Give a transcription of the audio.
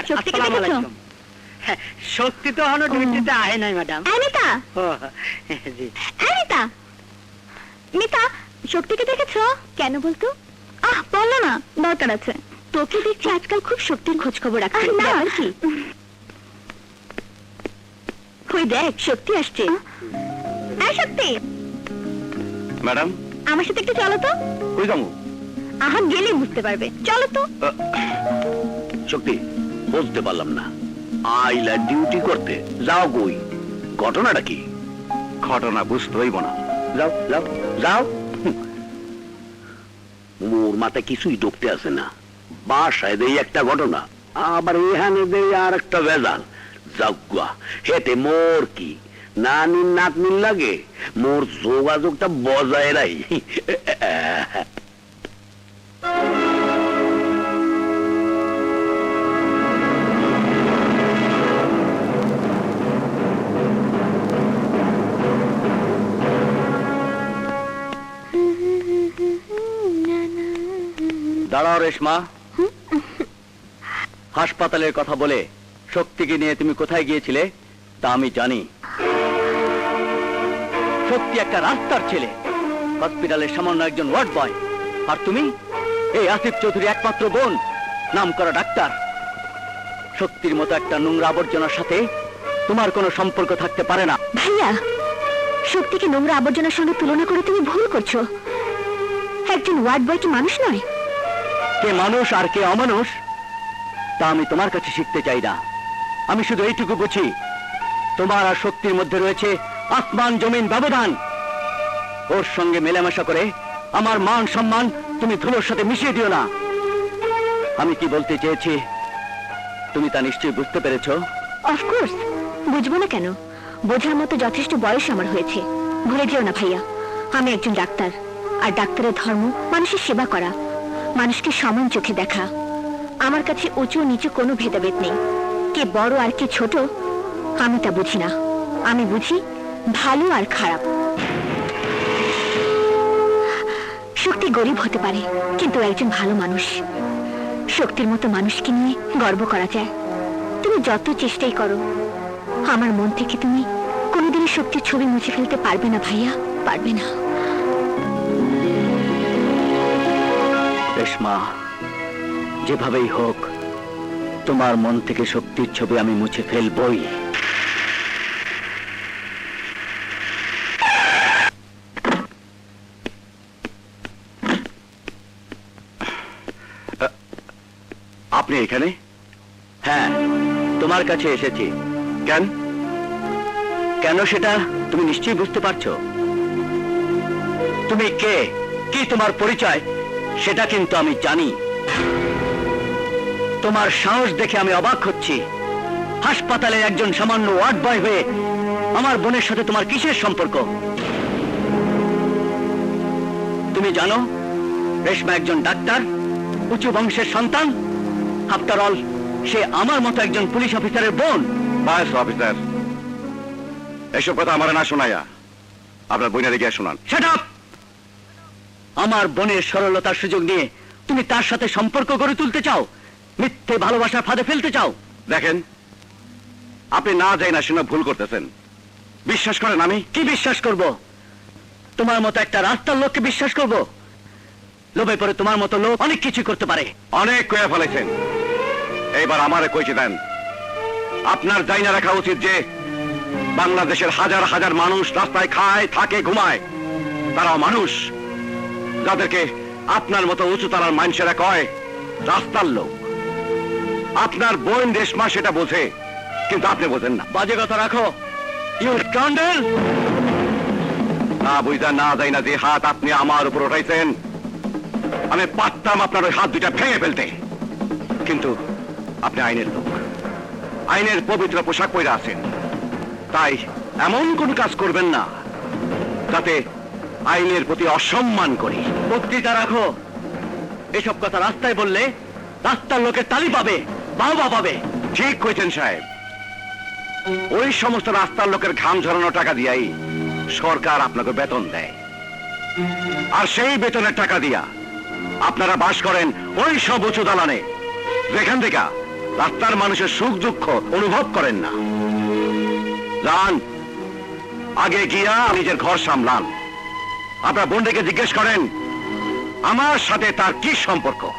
শক্তিকে দেখেছো? শক্তি তো এখনো ডিউটিতে আহে নাই ম্যাডাম। মিতা, জি মিতা, মিতা, শক্তিকে দেখেছো? কেন বলতো? বললো না, দরকার আছে। তোকে দেখছি আজকাল খুব শক্তির খোঁজ খবর রাখছিস। না কি? ওই দেখ, শক্তি আসছে। শক্তি ম্যাডাম, আমার সাথে একটু চলো তো। কই যাবো? আহা, গেলে বুঝতে পারবে, চলো তো। শক্তি, বুঝতে পারলাম না। আইলা ডিউটি করতে যাও কই? ঘটনাটা কি? ঘটনা বুঝতে হইব না। যাও যাও যাও। মোর মাথায় কিছুই ঢুকতে আছে না। বাসায় দেই একটা ঘটনা, আবার এখানে দেই আর একটা ভেজাল। যাগুয়া, হেতে মোর কি নানির নাতনির লাগে? মোর যোগাযোগটা বজায় রাই। দাঁড়াও রেশমা, হাসপাতালের কথা বলে শক্তিকে নিয়ে তুমি কোথায় গিয়েছিলে তা আমি জানি। শক্তি একটা রাস্তার ছেলে, হসপিটালের সামান্য একজন ওয়ার্ড বয়। আর তুমি এই আসিফ চৌধুরী একমাত্র বোন, নাম করা ডাক্তার। শক্তির মতো একটা নোংরা আবর্জনার সাথে তোমার কোনো সম্পর্ক থাকতে পারে না। ভাইয়া, শক্তিকে নোংরা আবর্জনার সঙ্গে তুলনা করে তুমি ভুল করছো। একজন ওয়ার্ড বয় কি মানুষ নয়? কে মানুষ আর কে অমানুষ তা আমি তোমার কাছে শিখতে চাই না। আমি শুধু এইটুকু বুঝি, তোমার আর শক্তির মধ্যে রয়েছে আসমান জমিন ব্যবধান। ওর সঙ্গে মেলামেশা করে আমার মান সম্মান তুমি ধুলোর সাথে মিশিয়ে দিও না। আমি কি বলতে চেয়েছি তুমি তা নিশ্চয়ই বুঝতে পেরেছো? অফকোর্স, বুঝবো না কেন? বোঝার মতো যথেষ্ট বয়স আমার হয়েছে। ভুলে যেও না ভাইয়া, আমি একজন ডাক্তার, আর ডাক্তারের ধর্ম মানুষের সেবা করা, মানুষকে সমান চোখে দেখা। আমার কাছে উঁচু নিচু কোনো ভেদাভেদ নেই। কে বড় আর কে ছোট আমি তা বুঝি না। আমি বুঝি ভালো আর খারাপ। শক্তি গরিব হতে পারে, কিন্তু একজন ভালো মানুষ। শক্তির মতো মানুষকে নিয়ে গর্ব করা যায়। তুমি যত চেষ্টাই করো, আমার মন থেকে তুমি কোনোদিনই শক্তির ছবি মুছে ফেলতে পারবে না ভাইয়া, পারবে না। রেশমা, যেভাবেই হোক তোমার মন থেকে শক্তির ছবি আমি মুছে ফেলবই। আপনি এখানে? হ্যাঁ, তোমার কাছে এসেছি। কেন কেন সেটা তুমি নিশ্চয়ই বুঝতে পারছো। তুমি কে, কি তোমার পরিচয় সেটা কিন্তু আমি জানি। তোমার সাহস দেখে আমি অবাক হচ্ছি। হাসপাতালে একজন সামান্য ওয়ার্ড বয় হয়ে আমার বোনের সাথে তোমার কিসের সম্পর্ক? তুমি জানো রেশমা একজন ডাক্তার, উঁচু বংশের সন্তান। আফটার অল সে আমার মতো একজন পুলিশ অফিসারের বোন। বাস অফিসার, এসব কথা আমার না শোনায়া আপনার বোনের গিয়ে শোনান। Shut up! আমার বোনের সরলতার সুযোগ নিয়ে তুমি তার সাথে সম্পর্ক গড়ে তুলতে চাও, মিথ্যে ভালোবাসার ফাঁদে ফেলতে চাও। দেখেন, আপনি না যাই না শুনে ভুল করতেছেন। বিশ্বাস করেন আমি কি বিশ্বাস করব? তোমার মতো একটা রাস্তার লোককে বিশ্বাস করব? লোভে পড়ে তোমার মতো লোক অনেক কিছু করতে পারে। অনেক কয়ে ফেলেছেন, এইবার আমারে কইতে দেন। আপনার যাই না রাখা উচিত যে বাংলাদেশের হাজার হাজার মানুষ রাস্তায় খায়, থাকে, ঘুমায়, তারাও মানুষ, যাদেরকে আপনার মতো উঁচু তারার মানুষেরা কয় রাস্তার লোক। আপনার বোন রেশমা সেটা বোঝে, কিন্তু আপনি বোঝেন না। বাজে কথা রাখো, ইউ স্কান্ডাল! না বুঝা না যাই না যে হাত আপনি আমার উপর উঠাইছেন, আমি পারতাম আপনার ওই হাত দুইটা ভেঙে ফেলতে, কিন্তু আপনি আইনের লোক, আইনের পবিত্র পোশাক পরে আছেন। তাই এমন কোন কাজ করবেন না যাতে আইনের প্রতি অসম্মান করি। বক্তৃতা রাখো। এসব কথা রাস্তায় বললে রাস্তার লোকের তালি পাবে, বাহবা পাবে। ঠিক কইছেন সাহেব, ওই সমস্ত রাস্তার লোকের ঘাম ঝরানো টাকা দিয়াই সরকার আপনাকে বেতন দেয়, আর সেই বেতনের টাকা দিয়া আপনারা বাস করেন ওই সব উঁচু দালানে, যেখান থেকে রাস্তার মানুষের সুখ দুঃখ অনুভব করেন না। যান, আগে গিয়া নিজের ঘর সামলান। আপনার বোনটাকে জিজ্ঞেস করেন আমার সাথে তার কি সম্পর্ক।